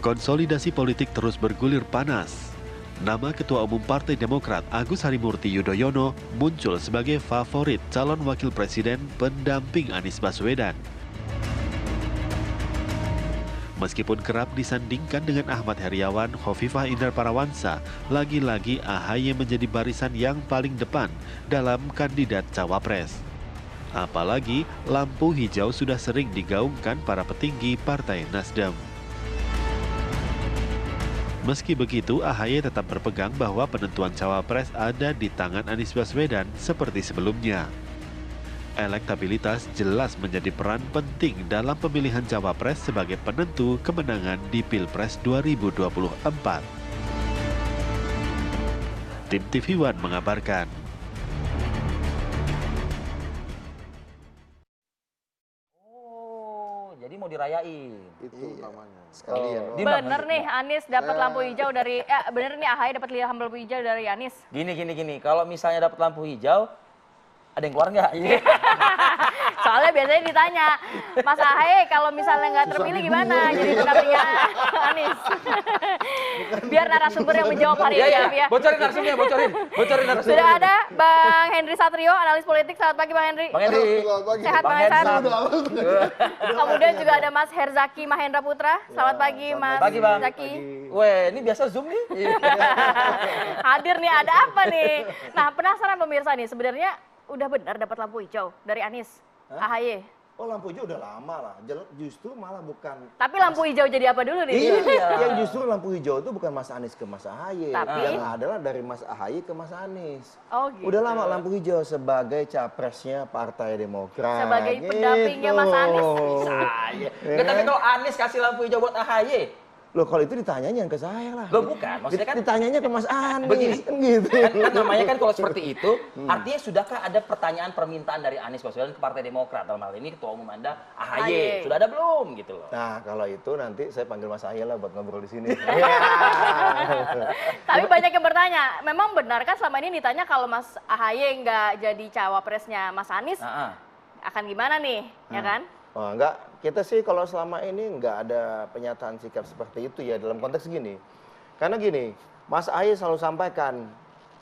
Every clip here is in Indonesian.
Konsolidasi politik terus bergulir panas. Nama Ketua Umum Partai Demokrat Agus Harimurti Yudhoyono muncul sebagai favorit calon wakil presiden pendamping Anies Baswedan. Meskipun kerap disandingkan dengan Ahmad Heriawan, Khofifah Indar Parawansa, lagi-lagi AHY menjadi barisan yang paling depan dalam kandidat cawapres. Apalagi lampu hijau sudah sering digaungkan para petinggi Partai Nasdem. Meski begitu, AHY tetap berpegang bahwa penentuan cawapres ada di tangan Anies Baswedan seperti sebelumnya. Elektabilitas jelas menjadi peran penting dalam pemilihan cawapres sebagai penentu kemenangan di Pilpres 2024. Tim TV One mengabarkan. Jadi mau dirayain. Itu namanya. Sekalian. Bener nih Anies dapat lampu hijau dari bener nih AHY dapat lampu hijau dari Anies. Gini. Kalau misalnya dapat lampu hijau, ada yang keluar nggak? Soalnya biasanya ditanya, Mas AHY kalau misalnya nggak terpilih gimana jadi pendampingnya Anies? Biar narasumber yang menjawab hari ini ya. Bocorin narasumbernya, bocorin narasumbernya. Sudah ada Bang Henry Satrio, analis politik. Selamat pagi Bang Henry. Bang Henry. Sehat Bang Henry. Kemudian juga ada Mas Herzaki Mahendra Putra. Selamat pagi Mas Pagi, Bang. Herzaki. Weh, ini biasa Zoom nih. Hadir nih, ada apa nih? Nah, penasaran pemirsa nih, sebenarnya udah benar dapat lampu hijau dari Anies, AHY. Oh, lampu hijau udah lama lah. Justru malah bukan. Tapi lampu hijau jadi apa dulu nih? Iya. Yang justru lampu hijau itu bukan Mas Anies ke Mas AHY. Tapi yang adalah dari Mas AHY ke Mas Anies. Oh gitu. Udah lama lampu hijau sebagai capresnya Partai Demokrat. Sebagai pendampingnya Mas Anies. Saya. Tapi kalau Anies kasih lampu hijau buat AHY, Loh, kalau itu ditanyanya yang ke saya lah. Loh bukan, maksudnya kan ditanyanya ke Mas Anies. begini. Kan gitu. Kan namanya kan kalau seperti itu, artinya sudahkah ada pertanyaan permintaan dari Anies Baswedan ke Partai Demokrat? Dalam hal ini Ketua Umum Anda AHY. Sudah ada belum gitu loh. Nah, kalau itu nanti saya panggil Mas AHY lah buat ngobrol di sini. Tapi banyak yang bertanya, memang benar kan selama ini ditanya kalau Mas AHY nggak jadi cawapresnya Mas Anies, akan gimana nih, ya kan? Oh, enggak, kita sih kalau selama ini enggak ada pernyataan sikap seperti itu ya dalam konteks gini. Karena gini, Mas AHY selalu sampaikan,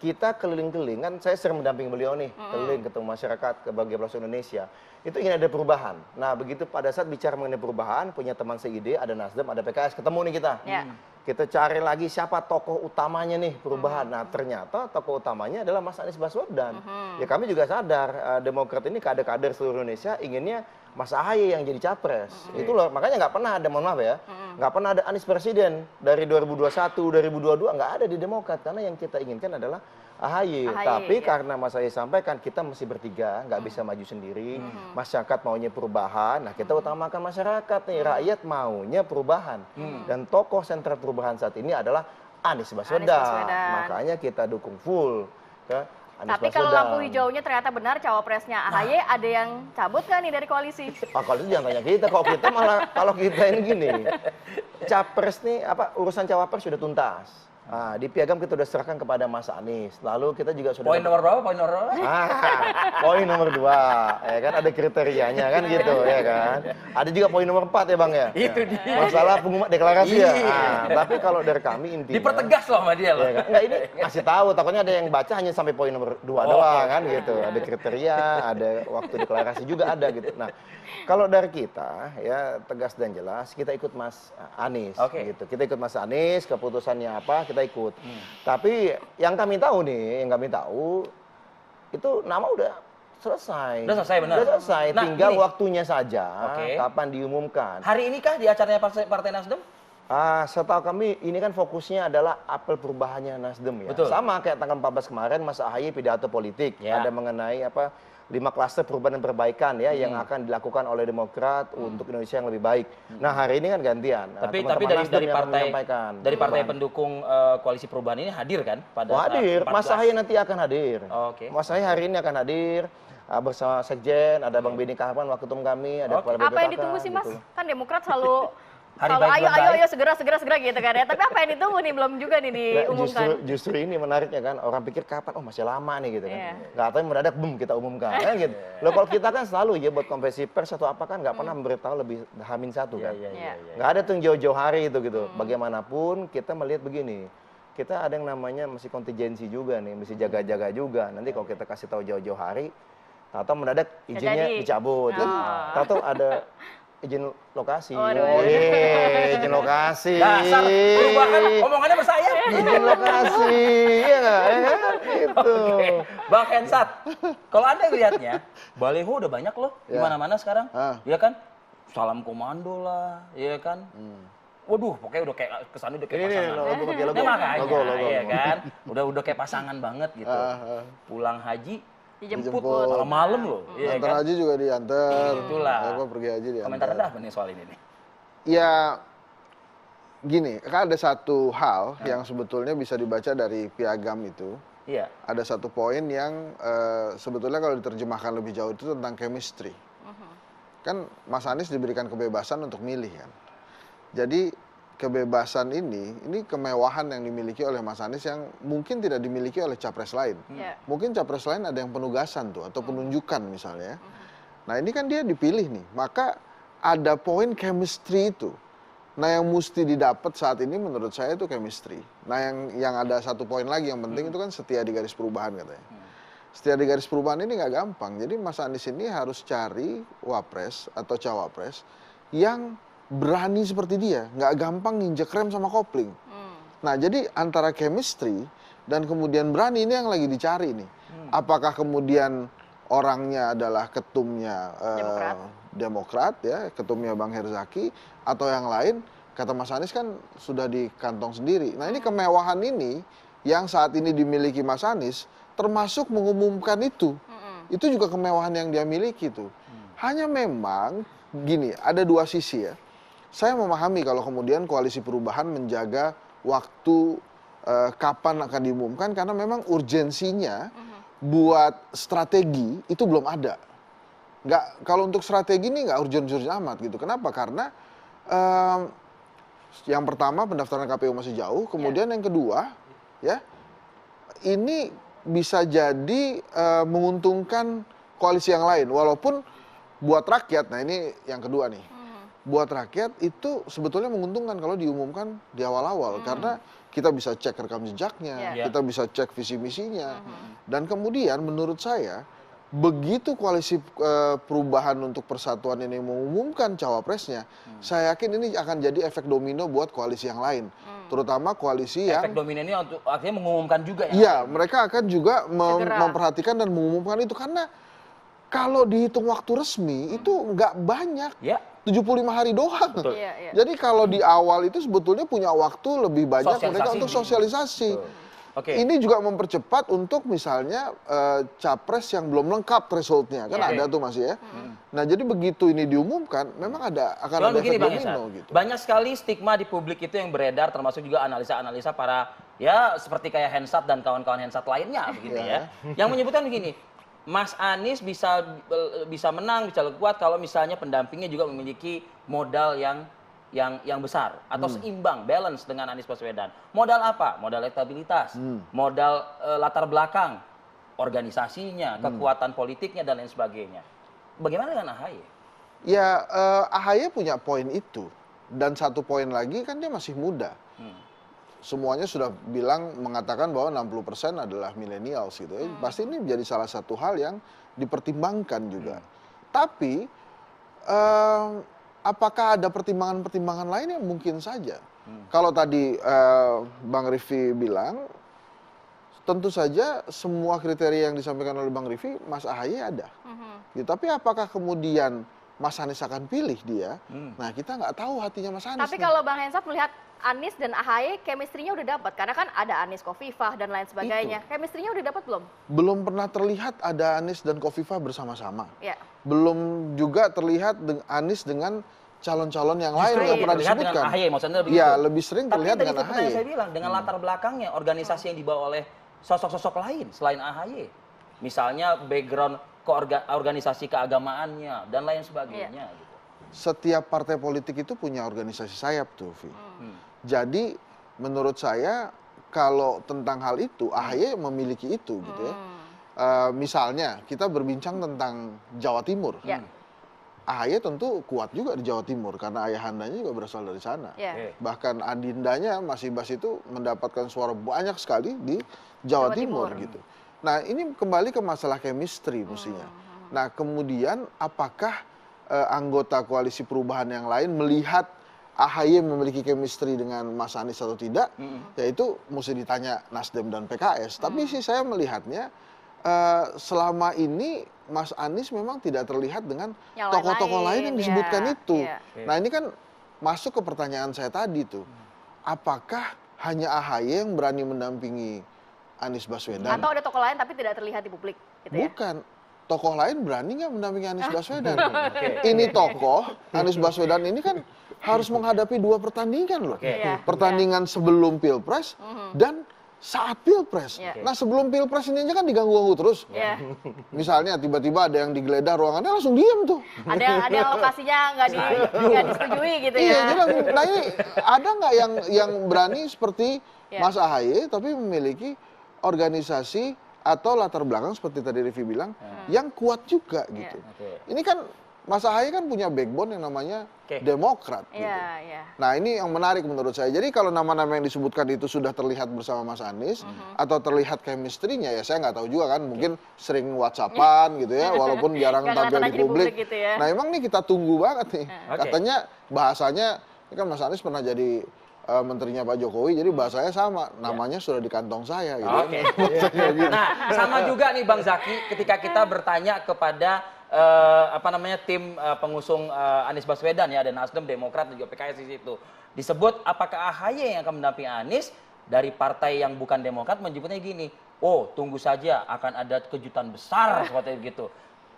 kita keliling-keliling, kan saya sering mendampingi beliau nih, keliling ketemu masyarakat ke berbagai pelosok Indonesia. Itu ingin ada perubahan. Nah, begitu pada saat bicara mengenai perubahan, punya teman seide, ada Nasdem, ada PKS, ketemu nih kita. Kita cari lagi siapa tokoh utamanya nih perubahan. Nah, ternyata tokoh utamanya adalah Mas Anies Baswedan. Ya kami juga sadar, Demokrat ini kader-kader seluruh Indonesia inginnya Mas AHY yang jadi capres. Itu loh, makanya nggak pernah ada, mohon maaf ya, nggak pernah ada Anies Presiden dari 2021, 2022, nggak ada di Demokrat. Karena yang kita inginkan adalah AHY. Tapi karena Mas AHY sampaikan kita mesti bertiga, nggak bisa maju sendiri. Masyarakat maunya perubahan, nah kita utamakan masyarakat nih, rakyat maunya perubahan. Dan tokoh sentral perubahan saat ini adalah Anies Baswedan. Makanya kita dukung full ke Anies Tapi Baswedan. kalau lampu hijaunya ternyata benar cawapresnya AHY, ada yang cabut kan nih dari koalisi? Kalau itu jangan tanya kita, kita malah kalau kita ini gini, capres nih urusan cawapres sudah tuntas. Nah, di Piagam kita sudah serahkan kepada Mas Anies. Lalu kita juga sudah Poin nomor berapa? Poin nomor berapa? Poin nomor 2, ya kan ada kriterianya kan gitu ya kan. Ada juga poin nomor 4 ya Bang ya. Itu dia. Masalah pengumuman deklarasi ya. Tapi kalau dari kami intinya Dipertegas loh sama dia loh. Ya kan? Enggak, ini kasih tahu, takutnya ada yang baca hanya sampai poin nomor 2 doang kan gitu. Ada kriteria, ada waktu deklarasi juga ada gitu. Nah, kalau dari kita ya tegas dan jelas kita ikut Mas Anies gitu. Kita ikut Mas Anies, keputusannya apa kita ikut. Tapi yang kami tahu nih, itu nama udah selesai. Udah selesai benar. Udah selesai, Nah, tinggal ini. waktunya saja kapan diumumkan. Hari ini kah di acaranya Partai Nasdem? Setahu kami ini kan fokusnya adalah apel perubahannya Nasdem ya. Betul. Sama kayak tanggal 14 kemarin Mas AHY pidato politik ada mengenai 5 klaster perubahan dan perbaikan ya yang akan dilakukan oleh Demokrat untuk Indonesia yang lebih baik. Nah, hari ini kan gantian. Tapi Nasdem dari yang partai menyampaikan dari pendukung koalisi perubahan ini hadir kan pada hadir. 14. Mas AHY nanti akan hadir. Mas AHY hari ini akan hadir bersama Sekjen, ada Bang Benny Kaharman, Waketum kami, ada Kepala BPKK. Apa yang ditunggu sih Mas? gitu. Kan Demokrat selalu Hari Kalau baik ayo segera gitu kan ya. Tapi apa yang ditunggu nih belum juga nih diumumkan. Justru ini menariknya kan, orang pikir kapan, oh masih lama nih gitu kan. Iya. Nggak tahu mendadak, boom kita umumkan kan gitu. Loh kalau kita kan selalu ya buat konferensi pers atau apa kan nggak pernah memberitahu lebih H-1 kan. Iya. Nggak ada tuh yang jauh-jauh hari itu gitu. Bagaimanapun kita melihat begini, kita ada yang namanya mesti kontingensi juga nih, mesti jaga-jaga juga. Nanti kalau kita kasih tahu jauh-jauh hari, tahu mendadak izinnya jadi. dicabut. Tahu ada izin lokasi. Waduh. Izin lokasi. Dasar perubahan omongannya bersayap. Izin lokasi. Iya nggak? Ya kan? Gitu. Oke, Bang Hensat, kalau Anda lihatnya, baliho udah banyak loh di mana-mana sekarang. Iya kan? Salam komando lah, iya kan? Waduh, pokoknya udah kayak kesannya udah kayak Ini pasangan. logo pakai logo. Nah, makanya, Logo. iya kan? Udah kayak pasangan banget gitu. Pulang haji Dijemput. malam-malam loh, iya Antar kan? haji juga diantar. Itulah. Apa pergi haji diantar. Komentar Anda apa nih soal ini nih? Ya gini, kan ada satu hal yang sebetulnya bisa dibaca dari piagam itu. Iya. Ada satu poin yang sebetulnya kalau diterjemahkan lebih jauh itu tentang chemistry. Kan Mas Anies diberikan kebebasan untuk milih kan. Jadi kebebasan ini kemewahan yang dimiliki oleh Mas Anies yang mungkin tidak dimiliki oleh capres lain. Mungkin capres lain ada yang penugasan tuh atau penunjukan misalnya. Nah ini kan dia dipilih nih, maka ada poin chemistry itu. Nah yang mesti didapat saat ini menurut saya itu chemistry. Nah yang ada satu poin lagi yang penting itu kan setia di garis perubahan katanya. Setia di garis perubahan ini nggak gampang. Jadi Mas Anies ini harus cari wapres atau cawapres yang berani seperti dia, nggak gampang nginjek rem sama kopling. Nah jadi antara chemistry dan kemudian berani ini yang lagi dicari nih. Apakah kemudian orangnya adalah ketumnya Demokrat ya, ketumnya Bang Herzaki atau yang lain? Kata Mas Anies kan sudah di kantong sendiri. Nah ini kemewahan ini yang saat ini dimiliki Mas Anies, termasuk mengumumkan itu juga kemewahan yang dia miliki tuh. Hanya memang gini, ada dua sisi ya. Saya memahami kalau kemudian koalisi perubahan menjaga waktu kapan akan diumumkan karena memang urgensinya buat strategi itu belum ada. Kalau untuk strategi ini nggak urgent-urgent amat gitu. Kenapa? Karena yang pertama pendaftaran KPU masih jauh, kemudian yang kedua ya ini bisa jadi menguntungkan koalisi yang lain walaupun buat rakyat. Nah ini yang kedua nih. Buat rakyat itu sebetulnya menguntungkan kalau diumumkan di awal-awal karena kita bisa cek rekam jejaknya, kita bisa cek visi misinya, dan kemudian menurut saya begitu koalisi perubahan untuk persatuan ini mengumumkan cawapresnya, saya yakin ini akan jadi efek domino buat koalisi yang lain, terutama koalisi yang efek domino ini artinya mengumumkan juga ya? Iya, mereka akan juga memperhatikan dan mengumumkan itu karena kalau dihitung waktu resmi itu nggak banyak. 75 hari doang. Jadi kalau di awal itu sebetulnya punya waktu lebih banyak mereka untuk sosialisasi. Ini juga mempercepat untuk misalnya capres yang belum lengkap thresholdnya. Kan ada tuh masih ya. Nah jadi begitu ini diumumkan memang akan ada efek domino gitu. Banyak sekali stigma di publik itu yang beredar termasuk juga analisa-analisa para ya seperti kayak Hensat dan kawan-kawan Hensat lainnya begitu ya. Yang menyebutkan begini, Mas Anies bisa menang, bisa kuat kalau misalnya pendampingnya juga memiliki modal yang besar atau seimbang, balance dengan Anies Baswedan. Modal apa? Modal elektabilitas, modal latar belakang, organisasinya, kekuatan politiknya dan lain sebagainya. Bagaimana dengan AHY? Ya AHY punya poin itu dan satu poin lagi kan dia masih muda. Semuanya sudah mengatakan bahwa 60% adalah millennials gitu ya. Pasti ini menjadi salah satu hal yang dipertimbangkan juga. Tapi apakah ada pertimbangan-pertimbangan lain yang mungkin saja? Kalau tadi Bang Riffi bilang, tentu saja semua kriteria yang disampaikan oleh Bang Riffi, Mas AHY ada. Gitu. Tapi apakah kemudian Mas Anies akan pilih dia? Nah kita nggak tahu hatinya Mas Anies. Tapi kalau Bang Hensat melihat Anies dan AHY chemistry-nya udah dapat karena kan ada Anies Khofifah dan lain sebagainya. Chemistry-nya udah dapat belum? Belum pernah terlihat ada Anies dan Khofifah bersama-sama. Ya. Belum juga terlihat Anies dengan calon-calon yang lain yang pernah disebutkan. Dengan AHY maksudnya begitu. Iya, lebih sering terlihat dengan AHY. Tapi saya bilang dengan latar belakangnya organisasi yang dibawa oleh sosok-sosok lain selain AHY. Misalnya background organisasi keagamaannya dan lain sebagainya gitu. setiap partai politik itu punya organisasi sayap tuh, Vi. Jadi menurut saya kalau tentang hal itu AHY memiliki itu gitu ya. Misalnya kita berbincang tentang Jawa Timur. AHY tentu kuat juga di Jawa Timur karena ayahandanya juga berasal dari sana. Bahkan adindanya Mas Ibas itu mendapatkan suara banyak sekali di Jawa Timur gitu. Nah, ini kembali ke masalah chemistry mestinya. Nah, kemudian apakah anggota koalisi perubahan yang lain melihat AHY memiliki chemistry dengan Mas Anies atau tidak? Yaitu mesti ditanya Nasdem dan PKS. Tapi sih saya melihatnya selama ini Mas Anies memang tidak terlihat dengan tokoh-tokoh lain yang disebutkan itu. Nah, ini kan masuk ke pertanyaan saya tadi tuh. Apakah hanya AHY yang berani mendampingi Anies Baswedan? Atau ada tokoh lain tapi tidak terlihat di publik gitu ya? Bukan. Tokoh lain berani nggak mendampingi Anies Baswedan? Ini tokoh, Anies Baswedan ini kan harus menghadapi 2 pertandingan loh. Pertandingan sebelum Pilpres dan saat Pilpres. Nah, sebelum Pilpres ini aja kan diganggu-ganggu terus. Misalnya tiba-tiba ada yang digeledah ruangannya langsung diem tuh. Ada yang lokasinya nggak disetujui gitu ya. Iya, nah ini ada nggak yang berani seperti Mas AHY tapi memiliki organisasi atau latar belakang seperti tadi Rivi bilang yang kuat juga gitu. Ini kan Mas AHY kan punya backbone yang namanya Demokrat. Gitu. Nah, ini yang menarik menurut saya. Jadi kalau nama-nama yang disebutkan itu sudah terlihat bersama Mas Anies atau terlihat chemistry-nya, ya saya nggak tahu juga kan. Mungkin sering WhatsApp-an gitu ya, walaupun jarang tampil di publik. Gitu ya. Nah, emang nih kita tunggu banget nih. Katanya bahasanya, ini kan Mas Anies pernah jadi menterinya Pak Jokowi, jadi bahasanya sama, namanya sudah di kantong saya. Gitu. Nah, sama juga nih Bang Zaky, ketika kita bertanya kepada tim pengusung Anies Baswedan ya, ada Nasdem, Demokrat dan juga PKS di situ. Disebut apakah AHY yang akan mendampingi Anies, dari partai yang bukan Demokrat menyebutnya gini, oh tunggu saja akan ada kejutan besar seperti itu.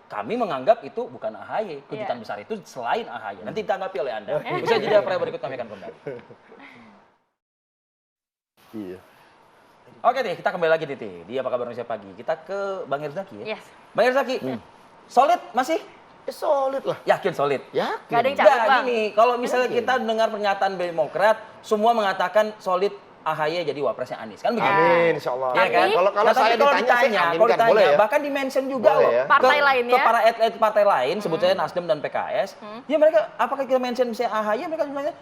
Kami menganggap itu bukan AHY, kejutan besar itu selain AHY. Nanti ditanggapi oleh Anda. Usai jeda berikut kami akan kembali. Oke deh, kita kembali lagi nih. Dia apa kabar Indonesia Pagi. Kita ke Bang Herzaki ya. Bang Herzaki, solid masih? Solid lah. Yakin solid? Yakin. Gak ada yang cabut, Bang. Gini, kalau misalnya kita dengar pernyataan Demokrat, semua mengatakan solid AHY jadi wapresnya Anies. Kan begitu? Amin, insya Allah. Ya kan? Kalau saya ditanya, boleh ya? Bahkan di-mention juga boleh loh. Ya? Partai lain ya? Ke para elit partai lain, sebut saja Nasdem dan PKS. Ya mereka, apakah kita mention misalnya AHY, mereka sebenarnya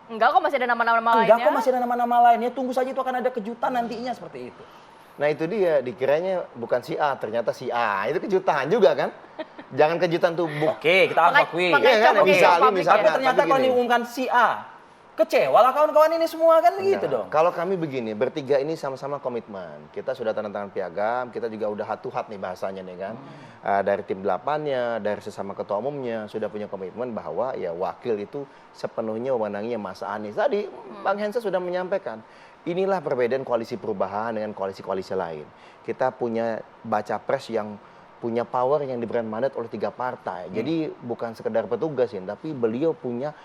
Enggak kok, masih ada nama-nama lainnya. enggak kok, masih ada nama-nama lainnya. Tunggu saja itu akan ada kejutan nantinya seperti itu. Nah itu dia, dikiranya bukan si A, ternyata si A. Itu kejutan juga kan? Jangan kejutan tuh. Oke, kita harus akui. Iya kan, misalnya. Tapi ternyata kalau diumumkan si A, kecewa lah kawan-kawan ini semua kan begitu dong. Kalau kami begini, bertiga ini sama-sama komitmen. Kita sudah tanda tangan piagam, kita juga udah hat-to-hat nih bahasanya nih kan. Dari tim 8-nya, dari sesama ketua umumnya sudah punya komitmen bahwa ya wakil itu sepenuhnya wewenangnya Mas Anies. Tadi Bang Hensa sudah menyampaikan, inilah perbedaan koalisi perubahan dengan koalisi-koalisi lain. Kita punya baca pres yang punya power yang diberikan mandat oleh 3 partai. Jadi bukan sekedar petugas ya, tapi beliau punya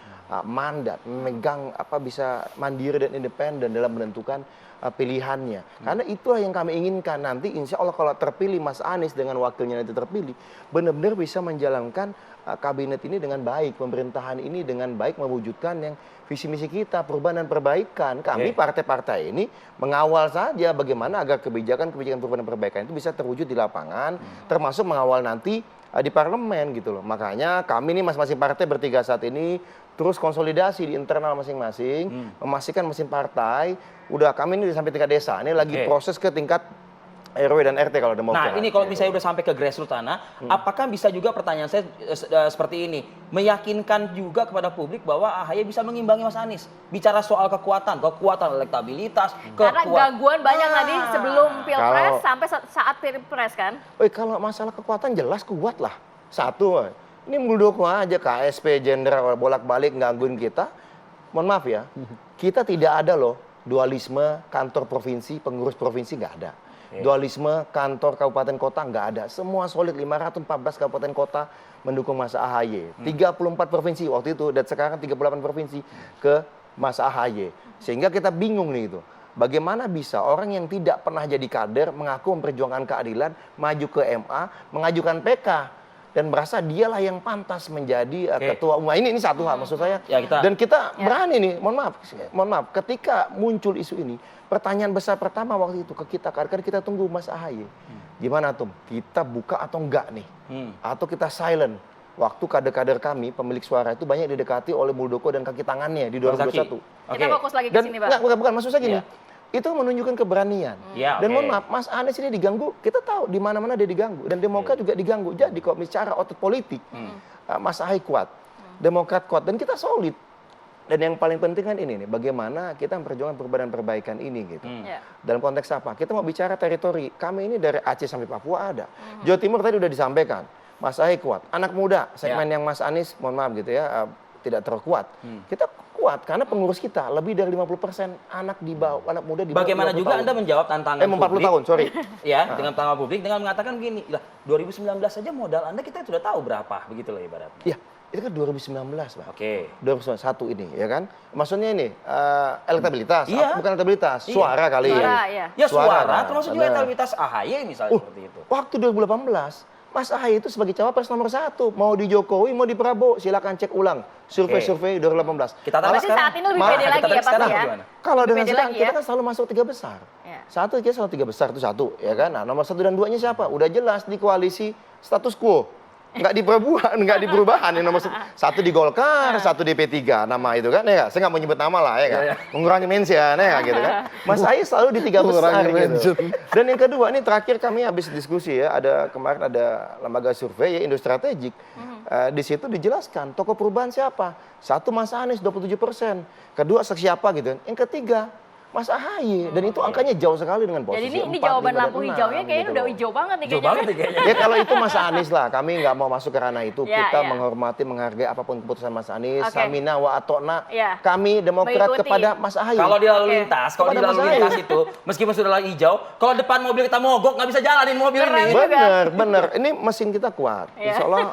mandat, memegang bisa mandiri dan independen dalam menentukan pilihannya. Karena itulah yang kami inginkan nanti, insya Allah kalau terpilih Mas Anies dengan wakilnya nanti terpilih, benar-benar bisa menjalankan kabinet ini dengan baik, pemerintahan ini dengan baik, mewujudkan yang visi misi kita, perubahan dan perbaikan. Kami partai-partai ini mengawal saja bagaimana agar kebijakan-kebijakan perubahan dan perbaikan itu bisa terwujud di lapangan, termasuk mengawal nanti di parlemen gitu loh. Makanya kami nih masing-masing partai bertiga saat ini terus konsolidasi di internal masing-masing, memastikan mesin partai. Udah kami ini sampai tingkat desa, ini lagi proses ke tingkat RW dan RT kalau Demokrat. Nah ini kalau misalnya udah sampai ke grassroots tanah, apakah bisa juga pertanyaan saya seperti ini, meyakinkan juga kepada publik bahwa AHY bisa mengimbangi Mas Anies? Bicara soal kekuatan elektabilitas, karena gangguan banyak tadi sebelum Pilpres sampai saat Pilpres kan? Kalau masalah kekuatan jelas kuat lah. Satu, ini muldoko aja KSP jenderal bolak-balik gangguin kita. Mohon maaf ya, kita tidak ada loh dualisme kantor provinsi, pengurus provinsi nggak ada. Dualisme kantor kabupaten kota nggak ada. Semua solid, 514 kabupaten kota mendukung Mas AHY. 34 provinsi waktu itu dan sekarang 38 provinsi ke Mas AHY. Sehingga kita bingung nih itu. Bagaimana bisa orang yang tidak pernah jadi kader mengaku memperjuangkan keadilan, maju ke MA, mengajukan PK. dan merasa dialah yang pantas menjadi ketua umum. Ini satu hal maksud saya. Ya, Dan kita berani nih, mohon maaf, ketika muncul isu ini, pertanyaan besar pertama waktu itu ke kita, karena kita tunggu Mas AHY. Gimana Tum? Kita buka atau enggak nih? Atau kita silent? Waktu kader-kader kami, pemilik suara itu banyak didekati oleh Muldoko dan kaki tangannya di 2021. Kita fokus lagi ke Dan sini, Bang. bukan maksud saya gini. Itu menunjukkan keberanian. Dan mohon maaf, Mas Anies ini diganggu, kita tahu di mana-mana dia diganggu. Dan Demokrat juga diganggu. Jadi kalau bicara otot politik, Mas AHY kuat, Demokrat kuat, dan kita solid. Dan yang paling penting kan ini nih, bagaimana kita memperjuangkan perbaikan ini gitu. Dalam konteks apa? Kita mau bicara teritori. Kami ini dari Aceh sampai Papua ada. Jawa Timur tadi udah disampaikan. Mas AHY kuat. Anak muda, segmen yang Mas Anies, mohon maaf gitu ya, tidak terlalu kuat. Kita kuat karena pengurus kita lebih dari 50% anak muda di bawah. Bagaimana 20 juga tahun. Anda menjawab tantangan 40 publik, tahun, sorry. Ya, dengan tantangan publik dengan mengatakan begini, lah 2019 saja modal Anda kita sudah tahu berapa, begitu loh ibaratnya. Iya, itu kan 2019, Pak. Oke. 2021 ini, ya kan? Maksudnya ini elektabilitas, Iya. bukan elektabilitas, suara kali ya. Suara, iya. Ya suara, termasuk juga Benar. elektabilitas AHY misalnya seperti itu. Waktu 2018, Mas AHY itu sebagai cawapres nomor 1. Mau di Jokowi, mau di Prabowo, silakan cek ulang survei-survei 2018. Kita tahu Berarti saat ini lebih malah pede lagi kita ya pasti sekarang ya. gimana? Kalau Lebih dengan pede sekarang lagi kita ya. kan selalu masuk 3 besar. Ya. Kita selalu 3 besar itu satu, ya kan? Nah, nomor 1 dan 2-nya siapa? Udah jelas di koalisi status quo. Nggak di perubahan, nggak di perubahan. Yang nomor 1 di Golkar, 1 di P3, nama itu kan, ya nggak? Saya nggak mau nyebut nama lah, ya kan? Mengurangi mention, ya gitu kan? Mas AHY selalu di 3 besar gitu. Dan yang kedua, ini terakhir kami habis diskusi ya, kemarin ada lembaga survei ya, Indo Strategik. Di situ dijelaskan, tokoh perubahan siapa? 1 Mas Anies 27%, kedua siapa gitu. Yang ketiga, Mas AHY, dan itu angkanya jauh sekali dengan posisi Jadi ini 4, jawaban 5, dan lampu 6, hijaunya kayaknya gitu udah loh. hijau banget nih Jauh banget nih kayaknya. kayaknya. Ya kalau itu Mas Anies lah, kami nggak mau masuk ke ranah itu. Ya, Kita ya. menghormati, menghargai apapun keputusan Mas Anies. Oke. Samina wa atona. Ya. Kami Demokrat Mengikuti. kepada Mas AHY. Kalau di lalu Oke. lintas, kalau di Kepada lalu Mas lintas AHY. itu, meskipun sudah lagi hijau, kalau depan mobil kita mogok nggak bisa jalanin mobil Keren. ini. Bener. Ini mesin kita kuat. Ya. Insya Allah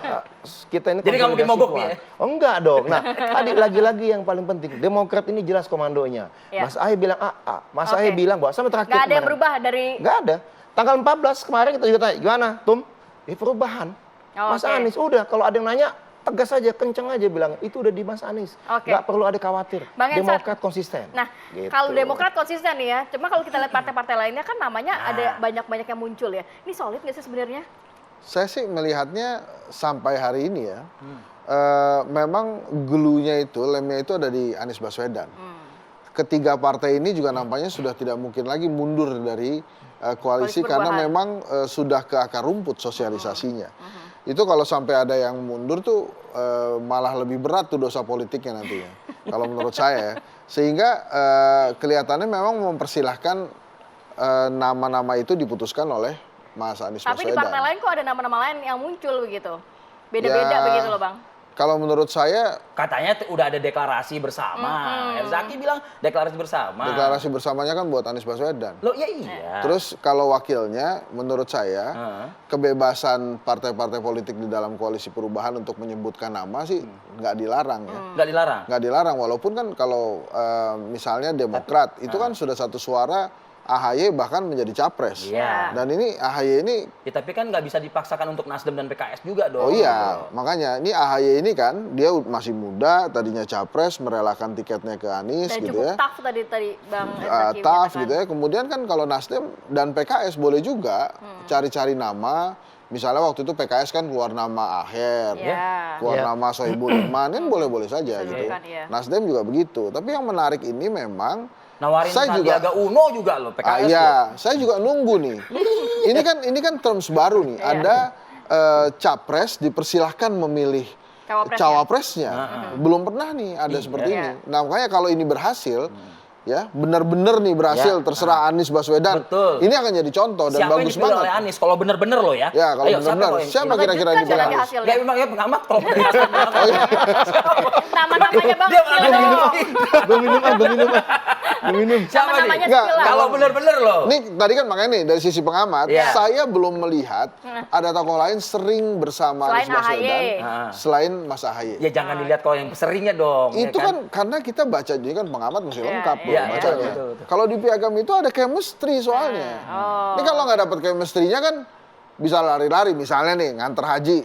kita ini Jadi nggak mungkin konsolidasi mogok kuat. nih ya? Oh enggak dong. Nah tadi lagi-lagi yang paling penting, Demokrat ini jelas komandonya. Ya. Mas AHY bilang A. Mas Oke. AHY bilang bahwa sampai terakhir Nggak ada yang kemarin. berubah dari Nggak ada. Tanggal 14 kemarin kita juga tanya, gimana Tum? Perubahan. Oh, Mas oke. Anies, udah kalau ada yang nanya, tegas aja, kenceng aja bilang, itu udah di Mas Anies. Oke. Nggak perlu ada khawatir. Bang Hensat. Demokrat konsisten. Nah, Gitu. kalau Demokrat konsisten nih ya. Cuma kalau kita lihat partai-partai lainnya kan namanya ada banyak-banyak yang muncul ya. Ini solid nggak sih sebenarnya? Saya sih melihatnya sampai hari ini ya, memang gelunya itu, lemnya itu ada di Anies Baswedan. Ketiga partai ini juga nampaknya sudah tidak mungkin lagi mundur dari koalisi Koalisi karena perubahan. memang sudah ke akar rumput sosialisasinya. Itu kalau sampai ada yang mundur tuh malah lebih berat tuh dosa politiknya nantinya, kalau menurut saya ya. Sehingga kelihatannya memang mempersilahkan nama-nama itu diputuskan oleh Mas Anies Tapi di Baswedan. partai lain kok ada nama-nama lain yang muncul begitu. Beda-beda Ya, begitu loh, Bang. Kalau menurut saya Katanya udah ada deklarasi bersama. Zaki bilang deklarasi bersama. deklarasi bersamanya kan buat Anies Baswedan. Loh ya iya. Terus kalau wakilnya, menurut saya Heeh. kebebasan partai-partai politik di dalam koalisi perubahan untuk menyebutkan nama sih nggak dilarang ya. Nggak dilarang. Nggak dilarang, walaupun kan kalau misalnya Demokrat itu kan sudah satu suara AHY bahkan menjadi capres. Iya. Dan ini AHY ini, Ya, tapi kan nggak bisa dipaksakan untuk Nasdem dan PKS juga dong. oh iya, makanya ini AHY ini kan dia masih muda, tadinya capres, merelakan tiketnya ke Anies Dan gitu cukup ya. tough tadi Bang Zaki Tough menyatakan. gitu ya. Kemudian kan kalau Nasdem dan PKS boleh juga cari-cari nama. Misalnya waktu itu PKS kan keluar nama Aher, Iya. keluar Iya. nama Sohibul Iman, kan boleh-boleh saja gitu. Bukan, iya. Nasdem juga begitu. Tapi yang menarik ini memang Nawarin saya juga- Sandiaga Uno juga loh PKS. iya, saya juga nunggu nih. Ini kan terms baru nih. Iya. Ada capres dipersilahkan memilih cawapresnya. Belum pernah nih ada seperti ini. Nah, makanya kalau ini berhasil, ya benar-benar nih berhasil, Ya. terserah Anies Baswedan. Betul. Ini akan jadi contoh dan Siapa yang bagus dipilih banget. oleh Anies? Kalau bener-bener loh ya. Ya, kalau Ayo, benar-benar. kok yang- Siapa kira-kira Lanjutkan dipilih? lagi Anies? hasilnya. Nggak, memang ya pengamat kalau dari Nasdem. Nama-namanya Bang Dia spill mengambil dong. Gue minum. Siapa nih? Nama-namanya Nggak, spill lah. Kalau bener-bener loh. Ini tadi kan makanya nih dari sisi pengamat, Iya. saya belum melihat ada tokoh lain sering bersama Selain Anies Baswedan AHY. selain Mas AHY. Ya jangan dilihat kalau yang seringnya dong. Itu ya kan karena kita baca, jadi kan pengamat mesti Iya, lengkap iya, dong iya, bacanya. betul, betul. Kalau di piagam itu ada chemistry soalnya. Oh. Ini kalau nggak dapat chemistry-nya kan bisa lari-lari, misalnya nih nganter haji.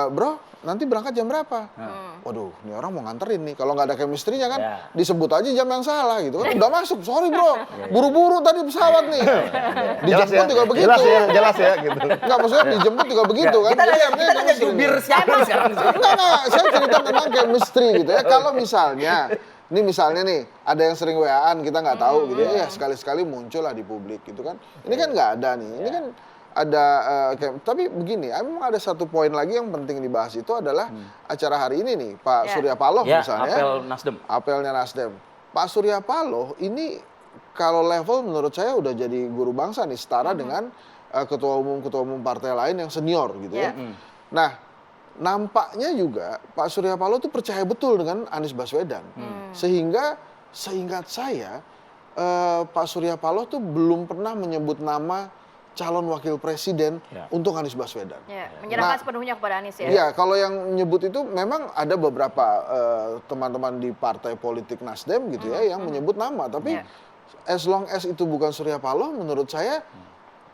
bro nanti berangkat jam berapa? Waduh, ini orang mau nganterin nih. Kalau nggak ada chemistry-nya kan, disebut aja jam yang salah gitu kan. Udah masuk, sorry bro, buru-buru tadi pesawat nih. Dijemput juga begitu. Jelas ya gitu. Nggak, maksudnya dijemput juga begitu kan. Kita Jadi nanya chemistry. jubir siapa sekarang? Enggak, saya cerita tentang chemistry gitu ya. Kalau misalnya nih, ada yang sering WA-an, kita nggak tahu gitu ya, sekali-sekali muncul lah di publik gitu kan. Ini kan nggak ada nih, ini kan ada, tapi begini, memang ada satu poin lagi yang penting dibahas itu adalah acara hari ini nih, Pak Surya Paloh misalnya. Apel Nasdem. Apelnya Nasdem. Pak Surya Paloh ini kalau level menurut saya udah jadi guru bangsa nih, setara dengan ketua umum partai lain yang senior gitu ya. Nah, nampaknya juga Pak Surya Paloh tuh percaya betul dengan Anies Baswedan. Sehingga seingat saya Pak Surya Paloh tuh belum pernah menyebut nama calon wakil presiden untuk Anies Baswedan. Menyerahkan sepenuhnya kepada Anies ya. Iya, kalau yang menyebut itu memang ada beberapa teman-teman di partai politik Nasdem gitu ya yang menyebut nama, tapi as long as itu bukan Surya Paloh, menurut saya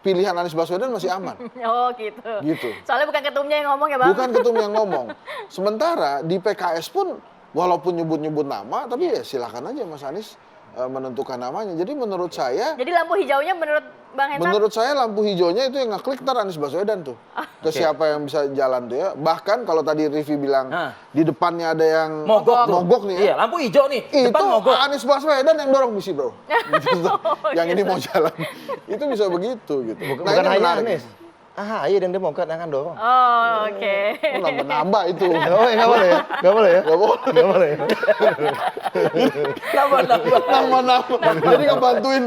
pilihan Anies Baswedan masih aman. Oh gitu. Gitu. Soalnya bukan ketumnya yang ngomong ya Bang? Bukan ketum yang ngomong. Sementara di PKS pun walaupun nyebut-nyebut nama, tapi ya silakan aja Mas Anies menentukan namanya. Jadi menurut saya... Jadi lampu hijaunya menurut Bang Hensat? Menurut saya lampu hijaunya itu yang ngeklik ntar Anies Baswedan tuh. Ke siapa yang bisa jalan tuh ya. Bahkan kalau tadi Rivi bilang di depannya ada yang mogok nih ya. Iya, lampu hijau nih. Itu Depan mogok. Anies Baswedan yang dorong misi bro. Gitu. Yang ini mau jalan. Itu bisa begitu gitu. Bukan hanya Anies. AHY dan Demokrat yang akan dorong. Oh, oke. Nambah-nambah itu. Oh, nggak boleh ya? Nggak boleh ya? Nggak boleh ya? Nambah-nambah. Jadi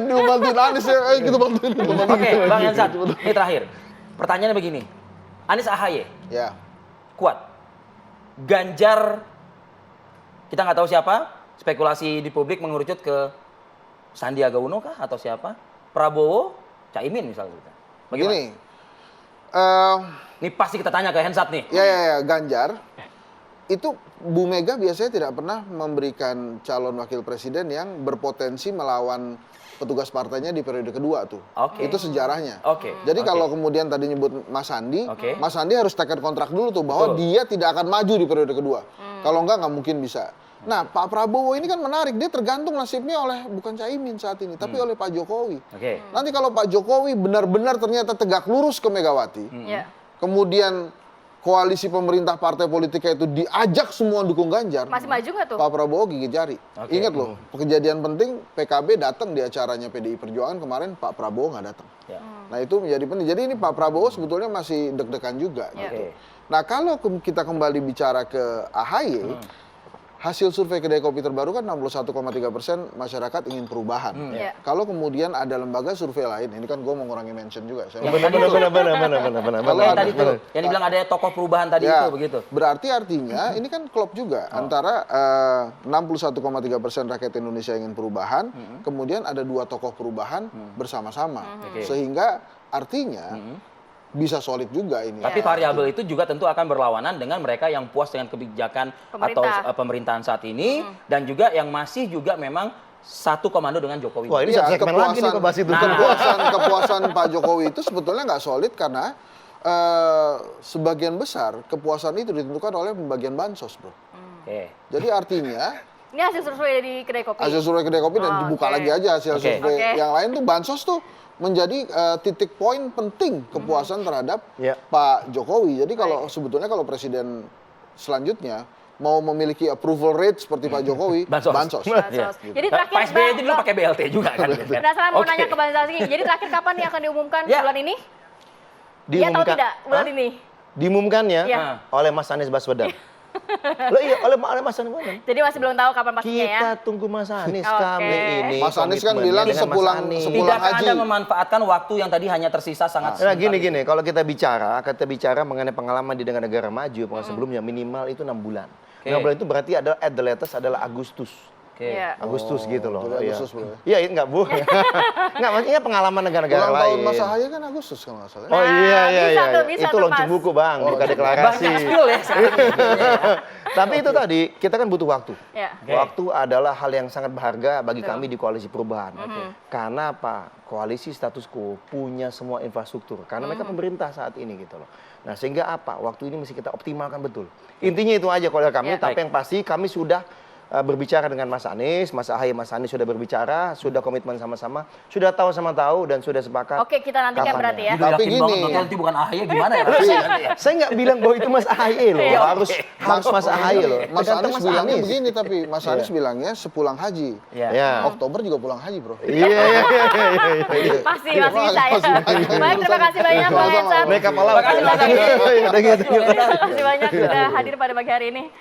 ngebantuin Anies ya. Ayo kita bantuin. Oke, Bang Hensat. Ini terakhir. Pertanyaannya begini. Anies AHY Ya. kuat. Ganjar kita nggak tahu siapa. Spekulasi di publik mengerucut ke Sandiaga Uno kah atau siapa? Prabowo, Caimin misalnya. Bagaimana? Begini. Ini pasti kita tanya ke Hensat nih. Ya, Ganjar. Itu Bu Mega biasanya tidak pernah memberikan calon wakil presiden yang berpotensi melawan petugas partainya di periode kedua tuh. Itu sejarahnya. Jadi kalau kemudian tadi nyebut Mas Sandi, Mas Sandi harus tekad kontrak dulu tuh bahwa dia tidak akan maju di periode kedua. Kalau enggak mungkin bisa. Nah, Pak Prabowo ini kan menarik, dia tergantung nasibnya oleh bukan Caimin saat ini, tapi oleh Pak Jokowi. Nanti kalau Pak Jokowi benar-benar ternyata tegak lurus ke Megawati, kemudian koalisi pemerintah partai politiknya itu diajak semua dukung Ganjar. Masih maju nggak tuh? Pak Prabowo gigit jari. Ingat loh, kejadian penting PKB datang di acaranya PDI Perjuangan kemarin, Pak Prabowo nggak datang. Nah itu menjadi penting. Jadi ini Pak Prabowo sebetulnya masih deg-degan juga. Gitu. Nah kalau kita kembali bicara ke AHY, hasil survei Kedai Kopi terbaru kan 61,3% masyarakat ingin perubahan. Kalau kemudian ada lembaga survei lain, ini kan gue mau ngurangi mention juga. Benar. Kalau tadi tuh, yang dibilang ada tokoh perubahan tadi itu begitu. Berarti artinya ini kan klop juga antara 61,3% rakyat Indonesia ingin perubahan, kemudian ada dua tokoh perubahan bersama-sama, sehingga artinya bisa solid juga ini. Tapi variabel itu juga tentu akan berlawanan dengan mereka yang puas dengan kebijakan atau pemerintahan saat ini dan juga yang masih juga memang satu komando dengan Jokowi. Wah, ini segmen lagi nih bahas itu. Kepuasan Pak Jokowi itu sebetulnya nggak solid karena sebagian besar kepuasan itu ditentukan oleh pembagian bansos, bro. Jadi artinya ini hasil survei dari Kedai Kopi. Hasil survei Kedai Kopi dan dibuka lagi aja hasil survei yang lain tuh bansos tuh menjadi titik poin penting kepuasan terhadap Pak Jokowi. Jadi kalau sebetulnya kalau presiden selanjutnya mau memiliki approval rate seperti Pak Jokowi, bansos. Jadi terakhir Pak SBY dulu pakai BLT juga kan. Penasaran mau nanya ke Bang Zaki. Jadi terakhir kapan nih akan diumumkan bulan ini? Iya atau tidak bulan ini? Diumumkannya oleh Mas Anies Baswedan. Loh iya, oleh Mas Anies Baswedan. Jadi masih belum tahu kapan pastinya ya? Kita tunggu Mas Anies kami ini. Mas Anies kan bilang sepulang Tidak haji. Anda memanfaatkan waktu yang tadi hanya tersisa sangat Nah gini, kalau kita bicara mengenai pengalaman di negara maju sebelumnya minimal itu 6 bulan. 6 bulan itu berarti adalah at the latest adalah Agustus. Agustus gitu loh. Agustus Iya, enggak Bu. Enggak, maksudnya pengalaman negara-negara lain. Ulang tahun Mas AHY kan Agustus kalau nggak salah. Oh iya. Bisa Itu launching buku Bang, bukan deklarasi. Banyak spill ya. Tapi itu tadi, kita kan butuh waktu. Ya. Waktu adalah hal yang sangat berharga bagi kami di Koalisi Perubahan. Karena apa? Koalisi status quo punya semua infrastruktur. Karena mereka pemerintah saat ini gitu loh. Nah sehingga apa? Waktu ini mesti kita optimalkan betul. Intinya itu aja kalau kami. Tapi yang pasti kami sudah berbicara dengan Mas Anies, Mas Ahaye, Mas Anies sudah berbicara, sudah komitmen sama-sama, sudah tahu sama tahu dan sudah sepakat. Oke, kita nantikan berarti ya. Tapi Yakin gini. banget nanti bukan AHY gimana ya? Saya nggak bilang bahwa itu Mas Ahaye loh, harus Mas Ahaye loh. Mas Tergantung Anies bilangnya begini, tapi Mas Anies bilangnya sepulang haji. Ya. Oktober juga pulang haji, bro. Iya. Masih bisa ya. Masih banyak. Baik, terima kasih banyak Bang Hensat. Mereka malah. Makasih, Mas Anies. Udah gitu. Terima kasih banyak sudah hadir pada pagi hari ini.